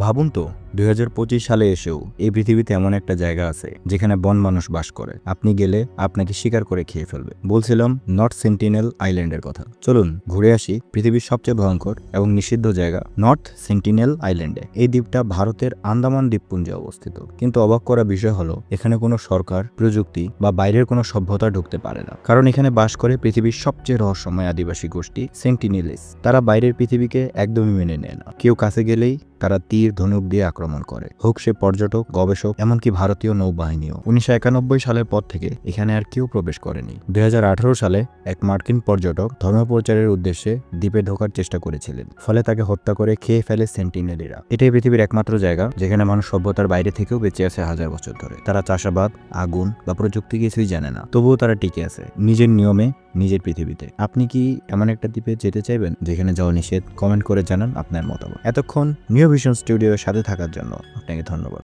ভাবুন তো 2025 সালে এসেও এই পৃথিবীতে এমন একটা জায়গা আছে যেখানে বন মানুষ বাস করে। আপনি গেলে আপনাকে শিকার করে খেয়ে ফেলবে। বলছিলাম নর্থ সেন্টিনেল আইল্যান্ডের কথা। চলুন ঘুরে আসি পৃথিবীর সবচেয়ে ভয়ঙ্কর এবং নিষিদ্ধ জায়গা নর্থ সেন্টিনেল আইল্যান্ডে। এই দ্বীপটা ভারতের আন্দামান দ্বীপপুঞ্জে অবস্থিত, কিন্তু অবাক করা বিষয় হলো এখানে কোনো সরকার, প্রযুক্তি বা বাইরের কোনো সভ্যতা ঢুকতে পারে না, কারণ এখানে বাস করে পৃথিবীর সবচেয়ে রহস্যময় আদিবাসী গোষ্ঠী সেন্টিনেলিস। তারা বাইরের পৃথিবীকে একদমই মেনে নেয় না। কেউ কাছে গেলেই তারা তীর ধনুক দিয়ে আক্রমণ করে, হোক সে পর্যটক, গবেষক, এমনকি ভারতীয় নৌবাহিনীও। 1991 সালের পর থেকে এখানে আর কেউ প্রবেশ করেনি। 2018 সালে এক মার্কিন পর্যটক ধর্মপ্রচারের উদ্দেশ্যে দ্বীপে ঢোকার চেষ্টা করেছিলেন, ফলে তাকে হত্যা করে খেয়ে ফেলে সেন্টিনেলিরা। এটাই পৃথিবীর একমাত্র জায়গা যেখানে মানুষ সভ্যতার বাইরে থেকেও বেঁচে আছে হাজার বছর ধরে। তারা চাষাবাদ, আগুন বা প্রযুক্তি কিছুই জানে না, তবুও তারা টিকে আছে নিজের নিয়মে, নিজের পৃথিবীতে। আপনি কি এমন একটা দ্বীপে যেতে চাইবেন যেখানে যাওয়া নিষেধ? কমেন্ট করে জানান আপনার মতামত। এতক্ষণ নিউ ভিশন স্টুডিওর সাথে থাকার জন্য আপনাকে ধন্যবাদ।